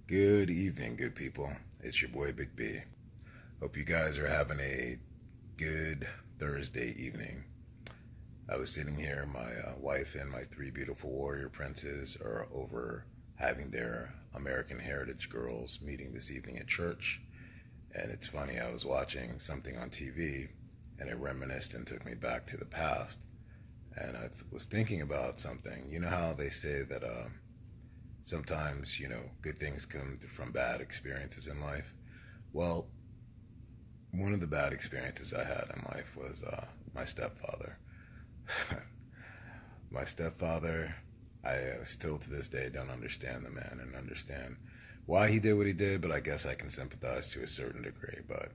Good evening, good people. It's your boy Big B. Hope you guys are having a good Thursday evening. I was sitting here, my wife and my three beautiful warrior princes are over having their American Heritage Girls meeting this evening at church. And it's funny, I was watching something on TV and it reminisced and took me back to the past. And I was thinking about something. You know how they say that sometimes, good things come from bad experiences in life? Well, one of the bad experiences I had in life was my stepfather. My stepfather, I still to this day don't understand the man and understand why he did what he did, but I guess I can sympathize to a certain degree. But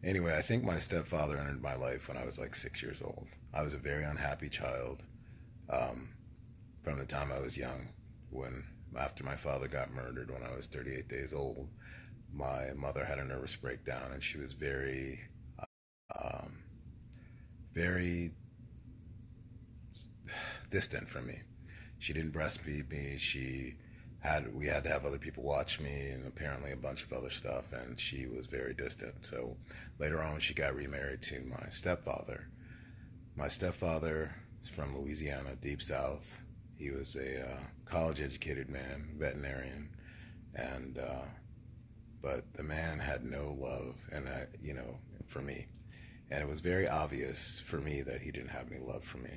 anyway, I think my stepfather entered my life when I was like 6 years old. I was a very unhappy child um, from the time I was young. When after my father got murdered when I was 38 days old, my mother had a nervous breakdown, and she was um, very distant from me. She didn't breastfeed me. We had to have other people watch me, and apparently a bunch of other stuff. And she was very distant. So later on, she got remarried to my stepfather. My stepfather is from Louisiana, deep south. He was a college-educated man, veterinarian, and but the man had no love, and for me. And it was very obvious for me that he didn't have any love for me.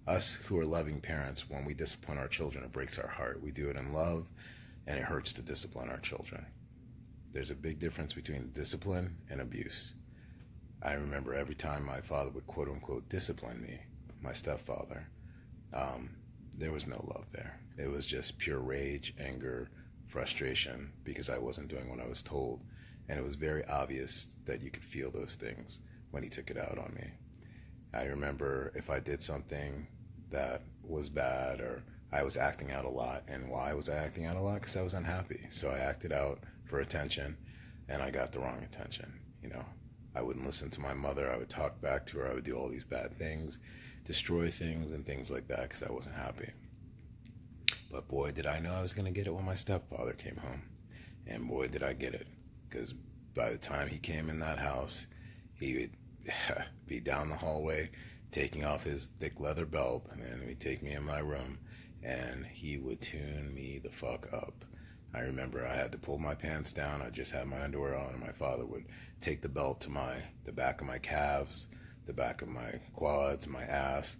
Us who are loving parents, when we discipline our children, it breaks our heart. We do it in love, and it hurts to discipline our children. There's a big difference between discipline and abuse. I remember every time my father would quote unquote discipline me, my stepfather, there was no love there. It was just pure rage, anger, frustration because I wasn't doing what I was told. And it was very obvious that you could feel those things when he took it out on me. I remember if I did something that was bad or I was acting out a lot. And why was I acting out a lot? Because I was unhappy. So I acted out for attention, and I got the wrong attention. I wouldn't listen to my mother. I would talk back to her. I would do all these bad things, destroy things and things like that because I wasn't happy. But boy, did I know I was going to get it when my stepfather came home. And boy, did I get it. Because by the time he came in that house, he would be down the hallway taking off his thick leather belt, and then he'd take me in my room and he would tune me the fuck up. I remember I had to pull my pants down. I just had my underwear on, and my father would take the belt to the back of my calves, the back of my quads, my ass.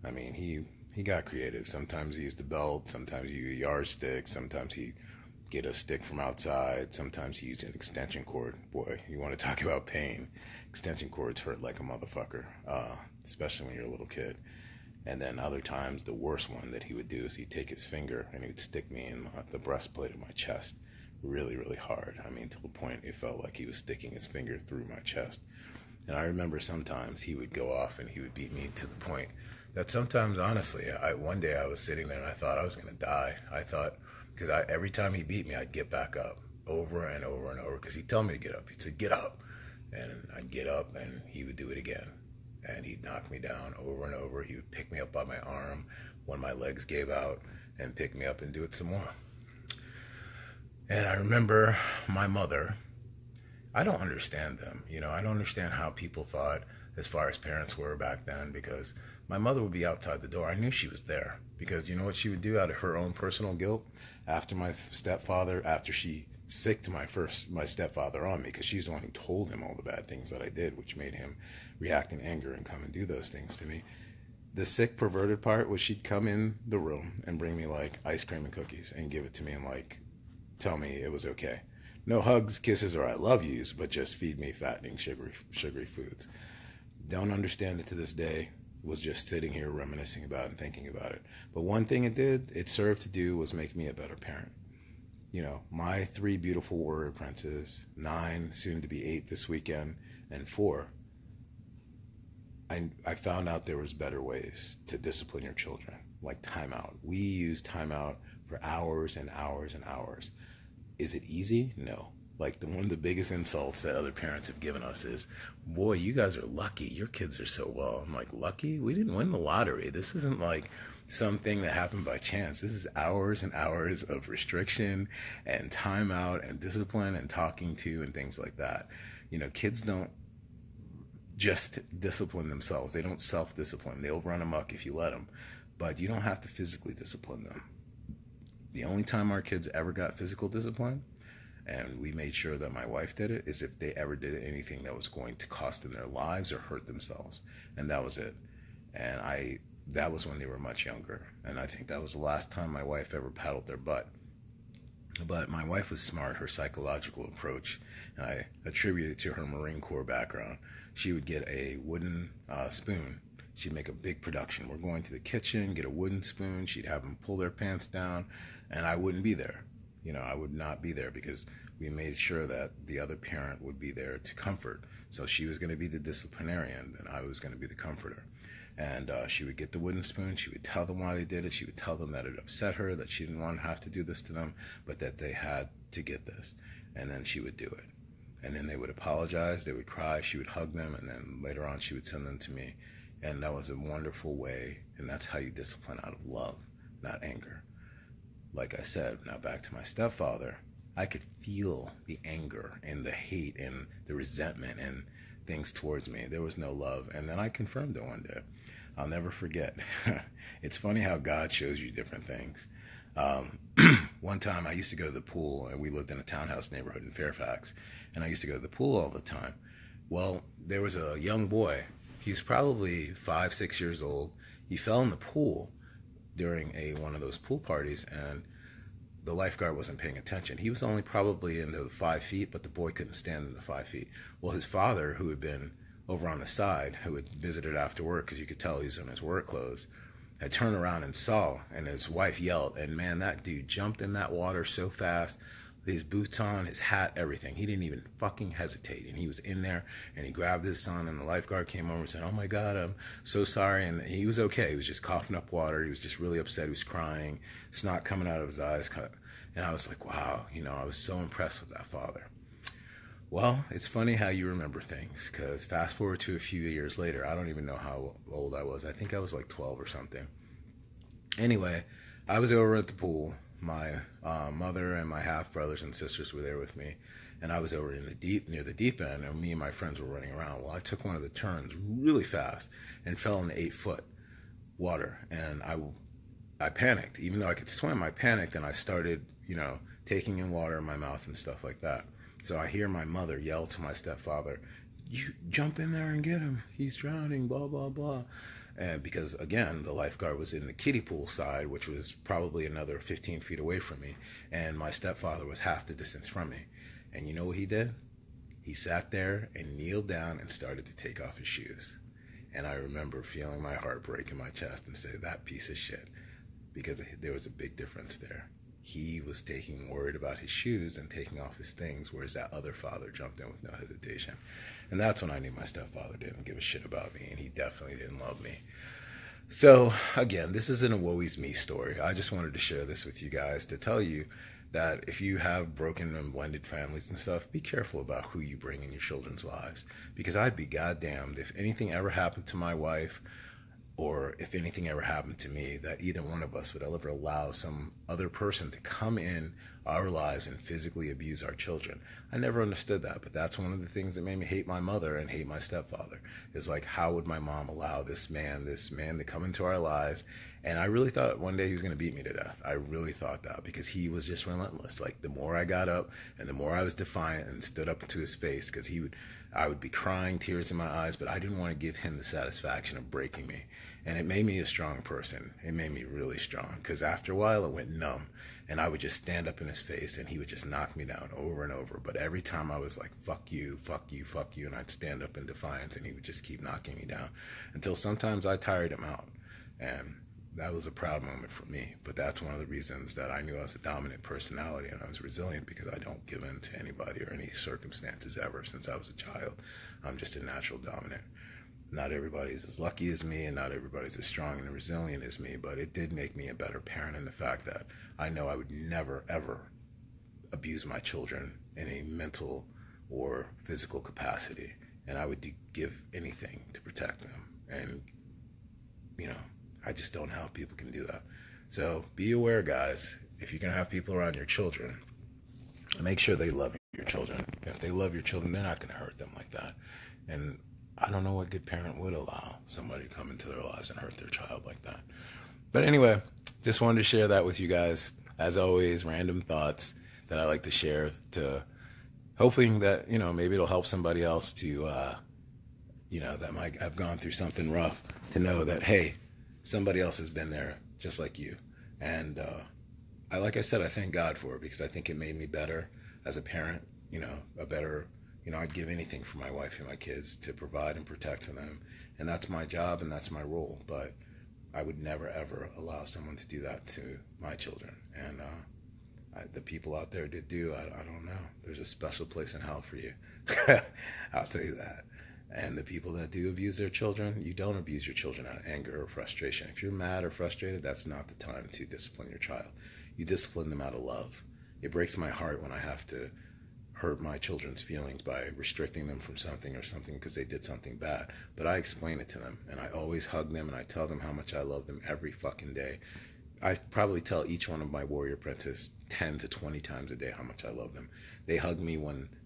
I mean, he got creative. Sometimes he used a belt, sometimes he used a yardstick, sometimes he get a stick from outside. Sometimes he used an extension cord. Boy, you want to talk about pain. Extension cords hurt like a motherfucker, especially when you're a little kid. And then other times, the worst one that he would do is he'd take his finger and he would stick me in the breastplate of my chest really, really hard. I mean, to the point it felt like he was sticking his finger through my chest. And I remember sometimes he would go off and he would beat me to the point that sometimes, honestly, one day I was sitting there and I thought I was going to die. I thought, because every time he beat me, I'd get back up over and over and over because he'd tell me to get up. He'd say, get up. And I'd get up and he would do it again. And he'd knock me down over and over. He would pick me up by my arm when my legs gave out and pick me up and do it some more. And I remember my mother. I don't understand them. I don't understand how people thought as far as parents were back then, because my mother would be outside the door. I knew she was there because you know what she would do out of her own personal guilt? After she sicked my stepfather on me, because she's the one who told him all the bad things that I did, which made him react in anger and come and do those things to me. The sick, perverted part was she'd come in the room and bring me like ice cream and cookies and give it to me and like tell me it was okay. No hugs, kisses, or I love yous, but just feed me fattening, sugary foods. Don't understand it to this day. Was just sitting here reminiscing about it and thinking about it. But one thing it served to do was make me a better parent. My three beautiful warrior princes, 9, soon to be 8 this weekend, and 4, I found out there was better ways to discipline your children, like timeout. We use timeout for hours and hours and hours. Is it easy? No. Like one of the biggest insults that other parents have given us is, boy, you guys are lucky. Your kids are so well. I'm like, lucky? We didn't win the lottery. This isn't like something that happened by chance. This is hours and hours of restriction and timeout and discipline and talking to and things like that. Kids don't just discipline themselves. They don't self-discipline. They'll run amok if you let them. But you don't have to physically discipline them. The only time our kids ever got physical discipline, and we made sure that my wife did it, is if they ever did anything that was going to cost them their lives or hurt themselves. And that was it. And that was when they were much younger. And I think that was the last time my wife ever paddled their butt. But my wife was smart. Her psychological approach, and I attribute it to her Marine Corps background. She would get a wooden spoon. She'd make a big production. We're going to the kitchen, get a wooden spoon. She'd have them pull their pants down, and I wouldn't be there. I would not be there because we made sure that the other parent would be there to comfort. So she was going to be the disciplinarian, and I was going to be the comforter. And she would get the wooden spoon. She would tell them why they did it. She would tell them that it upset her, that she didn't want to have to do this to them, but that they had to get this. And then she would do it. And then they would apologize. They would cry. She would hug them. And then later on, she would send them to me. And that was a wonderful way. And that's how you discipline out of love, not anger. Like I said, now back to my stepfather, I could feel the anger and the hate and the resentment and things towards me. There was no love. And then I confirmed it one day. I'll never forget. It's funny how God shows you different things. One time I used to go to the pool, and we lived in a townhouse neighborhood in Fairfax, and I used to go to the pool all the time. Well, there was a young boy. He was probably 5, 6 years old. He fell in the pool during one of those pool parties, and the lifeguard wasn't paying attention. He was only probably in the 5 feet, but the boy couldn't stand in the 5 feet. Well, his father, who had been over on the side, who had visited after work, because you could tell he was in his work clothes, had turned around and saw, and his wife yelled, and man, that dude jumped in that water so fast, his boots on, his hat, everything. He didn't even fucking hesitate, and he was in there, and he grabbed his son, and the lifeguard came over and said, oh my God, I'm so sorry, and he was okay. He was just coughing up water. He was just really upset. He was crying, snot coming out of his eyes, and I was like, wow, I was so impressed with that father. Well, it's funny how you remember things, because fast forward to a few years later, I don't even know how old I was. I think I was like 12 or something. Anyway, I was over at the pool. My mother and my half-brothers and sisters were there with me, and I was over near the deep end, and me and my friends were running around. Well, I took one of the turns really fast and fell in the 8-foot water, and I panicked. Even though I could swim, I panicked, and I started, taking in water in my mouth and stuff like that. So I hear my mother yell to my stepfather, you jump in there and get him. He's drowning, blah, blah, blah. And because, again, the lifeguard was in the kiddie pool side, which was probably another 15 feet away from me, and my stepfather was half the distance from me. And you know what he did? He sat there and kneeled down and started to take off his shoes. And I remember feeling my heart break in my chest and say, that piece of shit, because there was a big difference there. He was worried about his shoes and taking off his things, whereas that other father jumped in with no hesitation. And that's when I knew my stepfather didn't give a shit about me, and he definitely didn't love me. So, again, this isn't a woe is me story. I just wanted to share this with you guys to tell you that if you have broken and blended families and stuff, be careful about who you bring in your children's lives. Because I'd be goddamned if anything ever happened to my wife, or if anything ever happened to me, that either one of us would ever allow some other person to come in our lives and physically abuse our children. I never understood that, but that's one of the things that made me hate my mother and hate my stepfather. Is like, how would my mom allow this man to come into our lives? And I really thought one day he was going to beat me to death. I really thought that, because he was just relentless. Like, the more I got up and the more I was defiant and stood up to his face, because I would be crying, tears in my eyes, but I didn't want to give him the satisfaction of breaking me. And it made me a strong person. It made me really strong, because after a while it went numb, and I would just stand up in his face and he would just knock me down over and over. But every time I was like, fuck you, fuck you, fuck you, and I'd stand up in defiance, and he would just keep knocking me down until sometimes I tired him out. And that was a proud moment for me. But that's one of the reasons that I knew I was a dominant personality and I was resilient, because I don't give in to anybody or any circumstances ever since I was a child. I'm just a natural dominant. Not everybody's as lucky as me, and not everybody's as strong and resilient as me, but it did make me a better parent in the fact that I know I would never, ever abuse my children in a mental or physical capacity, and I would give anything to protect them. And, you know, I just don't know how people can do that. So be aware, guys, if you're going to have people around your children, make sure they love your children. If they love your children, they're not going to hurt them like that. And I don't know what good parent would allow somebody to come into their lives and hurt their child like that. But anyway, just wanted to share that with you guys. As always, random thoughts that I like to share, to hoping that, you know, maybe it'll help somebody else to, you know, that might have gone through something rough, to know that, hey, somebody else has been there just like you. And like I said, I thank God for it, because I think it made me better as a parent, you know, I'd give anything for my wife and my kids, to provide and protect for them. And that's my job and that's my role. But I would never, ever allow someone to do that to my children. And the people out there that do, I don't know. There's a special place in hell for you. I'll tell you that. And the people that do abuse their children, you don't abuse your children out of anger or frustration. If you're mad or frustrated, that's not the time to discipline your child. You discipline them out of love. It breaks my heart when I have to hurt my children's feelings by restricting them from something or something because they did something bad. But I explain it to them, and I always hug them, and I tell them how much I love them every fucking day. I probably tell each one of my warrior princes 10 to 20 times a day how much I love them. They hug me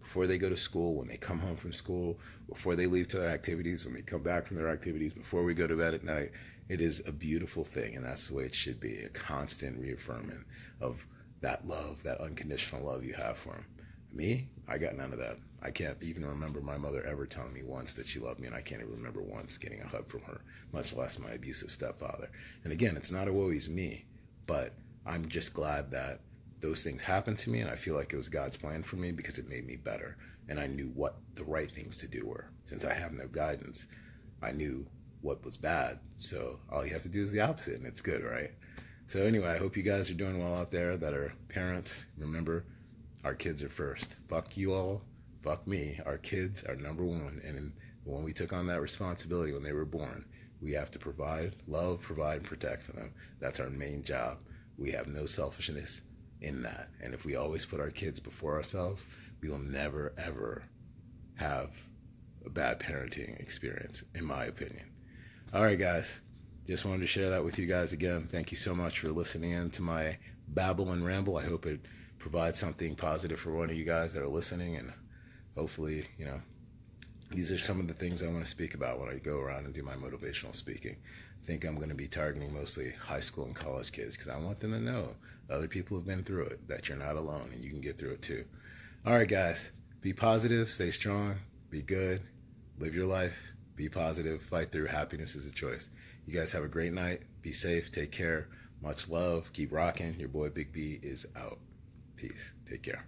before they go to school, when they come home from school, before they leave to their activities, when they come back from their activities, before we go to bed at night. It is a beautiful thing, and that's the way it should be, a constant reaffirming of that love, that unconditional love you have for them. Me, I got none of that. I can't even remember my mother ever telling me once that she loved me, and I can't even remember once getting a hug from her, much less my abusive stepfather. And again, it's not always me, but I'm just glad that those things happened to me, and I feel like it was God's plan for me, because it made me better, and I knew what the right things to do were. Since I have no guidance, I knew what was bad, so all you have to do is the opposite, and it's good, right? So anyway, I hope you guys are doing well out there that are parents. Remember, our kids are first. Fuck you all. Fuck me. Our kids are number one. And when we took on that responsibility when they were born, we have to provide, love, provide, and protect for them. That's our main job. We have no selfishness in that. And if we always put our kids before ourselves, we will never, ever have a bad parenting experience, in my opinion. All right, guys. Just wanted to share that with you guys again. Thank you so much for listening in to my babble and ramble. I hope it provide something positive for one of you guys that are listening, and hopefully, you know, these are some of the things I want to speak about when I go around and do my motivational speaking. I think I'm going to be targeting mostly high school and college kids, because I want them to know other people have been through it, that you're not alone and you can get through it too. All right, guys, be positive, stay strong, be good, live your life, be positive, fight through. Happiness is a choice. You guys have a great night. Be safe, take care, much love, keep rocking. Your boy Big B is out. Peace. Take care.